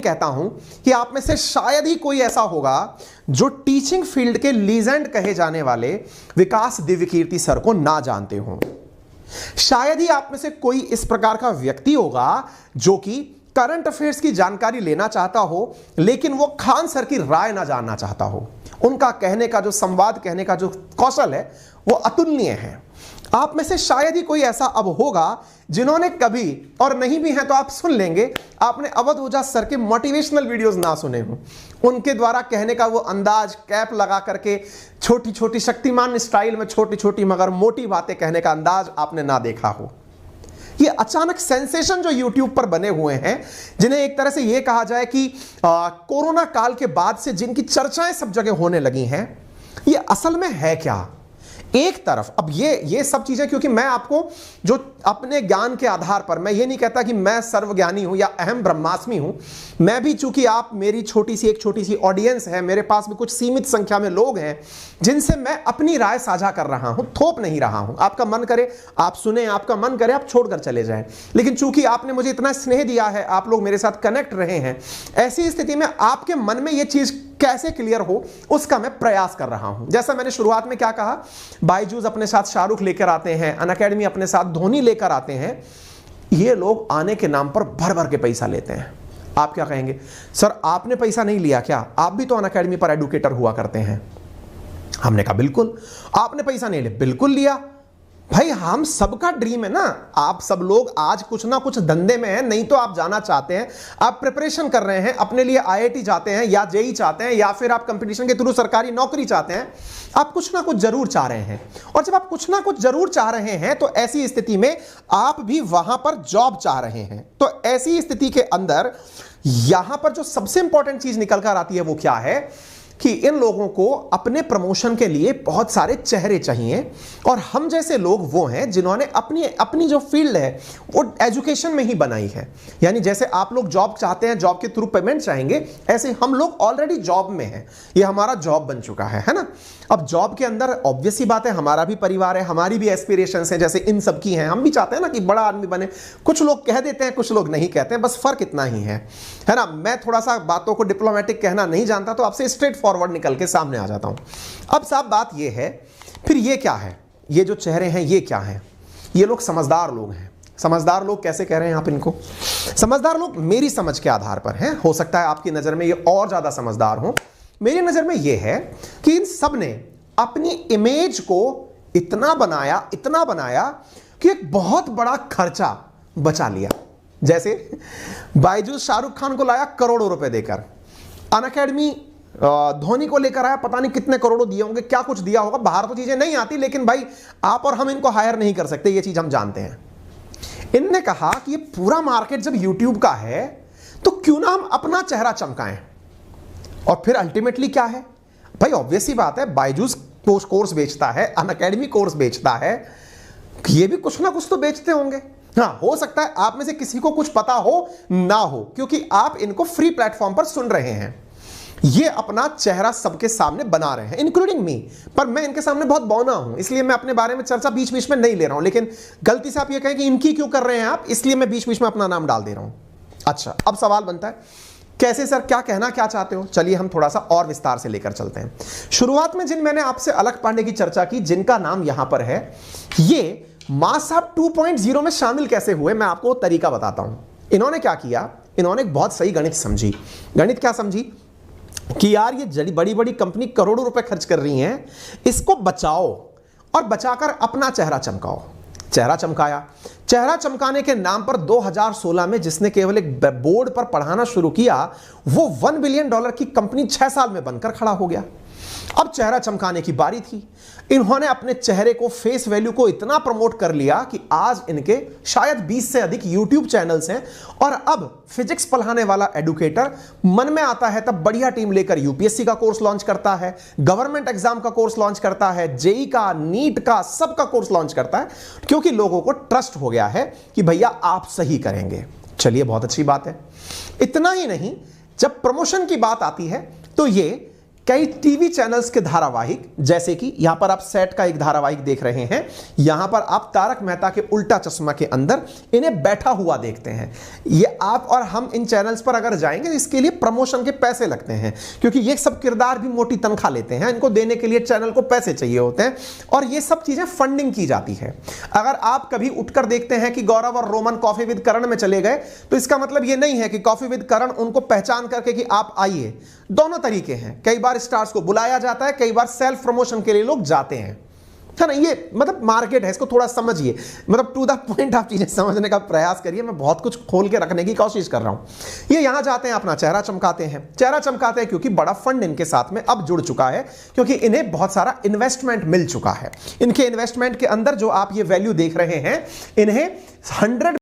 कहता हूं कि आप में से शायद ही कोई ऐसा होगा जो टीचिंग फील्ड के लीजेंड कहे जाने वाले विकास दिव्यकीर्ति सर को ना जानते हो। शायद ही आप में से कोई इस प्रकार का व्यक्ति होगा जो कि करंट अफेयर्स की जानकारी लेना चाहता हो लेकिन वो खान सर की राय ना जानना चाहता हो। उनका कहने का जो संवाद कहने का जो कौशल है वो अतुलनीय है। आप में से शायद ही कोई ऐसा अब होगा जिन्होंने कभी, और नहीं भी हैं तो आप सुन लेंगे, आपने अवध ओझा सर के मोटिवेशनल वीडियोस ना सुने हो। उनके द्वारा कहने का वो अंदाज, कैप लगा करके छोटी छोटी शक्तिमान स्टाइल में छोटी छोटी मगर मोटी बातें कहने का अंदाज आपने ना देखा हो। ये अचानक सेंसेशन जो YouTube पर बने हुए हैं, जिन्हें एक तरह से ये कहा जाए कि कोरोना काल के बाद से जिनकी चर्चाएं सब जगह होने लगी हैं, ये असल में है क्या? एक तरफ अब ये सब चीजें, क्योंकि मैं आपको जो अपने ज्ञान के आधार पर, मैं ये नहीं कहता कि मैं सर्वज्ञानी हूं या अहम ब्रह्मास्मि हूं, मैं भी, चूंकि आप मेरी एक छोटी सी ऑडियंस है, मेरे पास भी कुछ सीमित संख्या में लोग हैं जिनसे मैं अपनी राय साझा कर रहा हूं, थोप नहीं रहा हूं। आपका मन करे आप सुने, आपका मन करे आप छोड़कर चले जाएं, लेकिन चूंकि आपने मुझे इतना स्नेह दिया है, आप लोग मेरे साथ कनेक्ट रहे हैं, ऐसी स्थिति में आपके मन में यह चीज कैसे क्लियर हो उसका मैं प्रयास कर रहा हूं। जैसा मैंने शुरुआत में क्या कहा, बायजूस अपने साथ शाहरुख लेकर आते हैं, अनअकैडमी अपने साथ धोनी लेकर आते हैं। ये लोग आने के नाम पर भर भर के पैसा लेते हैं। आप क्या कहेंगे, सर आपने पैसा नहीं लिया क्या? आप भी तो अनअकैडमी पर एडुकेटर हुआ करते हैं। हमने कहा बिल्कुल। आपने पैसा नहीं लिया? बिल्कुल लिया। भाई हम सबका ड्रीम है ना, आप सब लोग आज कुछ ना कुछ धंधे में हैं, नहीं तो आप जाना चाहते हैं, आप प्रिपरेशन कर रहे हैं, अपने लिए IIT चाहते हैं या JEE चाहते हैं या फिर आप कंपटीशन के थ्रू सरकारी नौकरी चाहते हैं। आप कुछ ना कुछ जरूर चाह रहे हैं, और जब आप कुछ ना कुछ जरूर चाह रहे हैं तो ऐसी स्थिति में आप भी वहां पर जॉब चाह रहे हैं। तो ऐसी स्थिति के अंदर यहां पर जो सबसे इंपॉर्टेंट चीज निकल कर आती है वो क्या है कि इन लोगों को अपने प्रमोशन के लिए बहुत सारे चेहरे चाहिए, और हम जैसे लोग वो हैं जिन्होंने अपनी जो फील्ड है वो एजुकेशन में ही बनाई है। यानी जैसे आप लोग जॉब चाहते हैं, जॉब के थ्रू पेमेंट चाहेंगे, ऐसे हम लोग ऑलरेडी जॉब में हैं, ये हमारा जॉब बन चुका है ना। अब जॉब के अंदर ऑब्वियस सी बात है, हमारा भी परिवार है, हमारी भी एस्पिरेशंस हैं, जैसे इन सब की हैं। हम भी चाहते हैं ना कि बड़ा आदमी बने। कुछ लोग कह देते हैं, कुछ लोग नहीं कहते हैं, बस फर्क इतना ही है ना। मैं थोड़ा सा बातों को डिप्लोमेटिक कहना नहीं जानता, तो आपसे स्ट्रेट फॉरवर्ड निकल के सामने आ जाता हूं। अब साहब बात ये है, फिर ये क्या है, ये जो चेहरे हैं ये क्या है? ये लोग समझदार लोग हैं। समझदार लोग कैसे कह रहे हैं आप इनको? समझदार लोग मेरी समझ के आधार पर हैं, हो सकता है आपकी नजर में ये और ज्यादा समझदार हो। मेरी नजर में ये है कि इन सब ने अपनी इमेज को इतना बनाया कि एक बहुत बड़ा खर्चा बचा लिया। जैसे बायजूस शाहरुख खान को लाया करोड़ों रुपए देकर, अनअकैडमी धोनी को लेकर आया, पता नहीं कितने करोड़ों दिए होंगे, क्या कुछ दिया होगा। बाहर तो चीजें नहीं आती, लेकिन भाई आप और हम इनको हायर नहीं कर सकते, ये चीज हम जानते हैं। इनने कहा कि ये पूरा मार्केट जब YouTube का है तो क्यों ना हम अपना चेहरा चमकाएं। और फिर अल्टीमेटली क्या है भाई, ऑब्वियस सी बात है, बायजूस कोर्स बेचता है, अनअकैडमी कोर्स बेचता है, ये भी कुछ ना कुछ तो बेचते होंगे। हाँ, हो सकता है आप में से किसी को कुछ पता हो ना हो, क्योंकि आप इनको फ्री प्लेटफॉर्म पर सुन रहे हैं। ये अपना चेहरा सबके सामने बना रहे हैं, इंक्लूडिंग मी। पर मैं इनके सामने बहुत बौना हूं, इसलिए मैं अपने बारे में चर्चा बीच बीच में नहीं ले रहा हूं। लेकिन गलती से आप ये कहें कि इनकी क्यों कर रहे हैं आप, इसलिए मैं बीच बीच में अपना नाम डाल दे रहा हूं। अच्छा, अब सवाल बनता है कैसे सर, क्या कहना क्या चाहते हो? चलिए हम थोड़ा सा और विस्तार से लेकर चलते हैं। शुरुआत में जिन मैंने आपसे अलख पांडे की चर्चा की, जिनका नाम यहां पर है, ये मां साहब 2.0 में शामिल कैसे हुए, मैं आपको तरीका बताता हूं। इन्होंने क्या किया, इन्होंने एक बहुत सही गणित समझी। गणित क्या समझी कि यार ये बड़ी बड़ी कंपनी करोड़ों रुपए खर्च कर रही हैं, इसको बचाओ और बचाकर अपना चेहरा चमकाओ। चेहरा चमकाया। चेहरा चमकाने के नाम पर 2016 में जिसने केवल एक बोर्ड पर पढ़ाना शुरू किया, वो $1 बिलियन की कंपनी 6 साल में बनकर खड़ा हो गया। अब चेहरा चमकाने की बारी थी। इन्होंने अपने चेहरे को, फेस वैल्यू को इतना प्रमोट कर लिया कि आज इनके शायद 20 से अधिक YouTube चैनल्स हैं। और अब फिजिक्स पढ़ाने वाला एडुकेटर मन में आता है तब बढ़िया टीम लेकर UPSC का कोर्स लॉन्च करता है, गवर्नमेंट एग्जाम का कोर्स लॉन्च करता है, JEE का, नीट का, सबका कोर्स लॉन्च करता है, क्योंकि लोगों को ट्रस्ट हो गया है कि भैया आप सही करेंगे। चलिए, बहुत अच्छी बात है। इतना ही नहीं, जब प्रमोशन की बात आती है तो ये कई टीवी चैनल्स के धारावाहिक, जैसे कि यहां पर आप सेट का एक धारावाहिक देख रहे हैं, यहां पर आप तारक मेहता के उल्टा चश्मा के अंदर इन्हें बैठा हुआ देखते हैं। ये आप और हम इन चैनल्स पर अगर जाएंगे, इसके लिए प्रमोशन के पैसे लगते हैं, क्योंकि ये सब किरदार भी मोटी तनख्वाह लेते हैं, इनको देने के लिए चैनल को पैसे चाहिए होते हैं, और ये सब चीजें फंडिंग की जाती है। अगर आप कभी उठकर देखते हैं कि गौरव और रोमन कॉफी विद करण में चले गए, तो इसका मतलब ये नहीं है कि कॉफी विद करण उनको पहचान करके कि आप आइए। दोनों तरीके हैं, कई बार स्टार्स को बुलाया जाता है, कई बार सेल्फ प्रमोशन के लिए लोग जाते हैं, है ना। ये मतलब मार्केट है, इसको थोड़ा समझिए, मतलब टू द पॉइंट आप चीजें समझने का प्रयास करिए। मैं बहुत कुछ खोल के रखने की कोशिश कर रहा हूं। ये यहां जाते हैं, अपना चेहरा चमकाते हैं। चेहरा चमकाते हैं क्योंकि बड़ा फंड इनके साथ में अब जुड़ चुका है, क्योंकि इन्हें बहुत सारा इन्वेस्टमेंट मिल चुका है। इनके इन्वेस्टमेंट के अंदर जो आप ये वैल्यू देख रहे हैं, इन्हें 100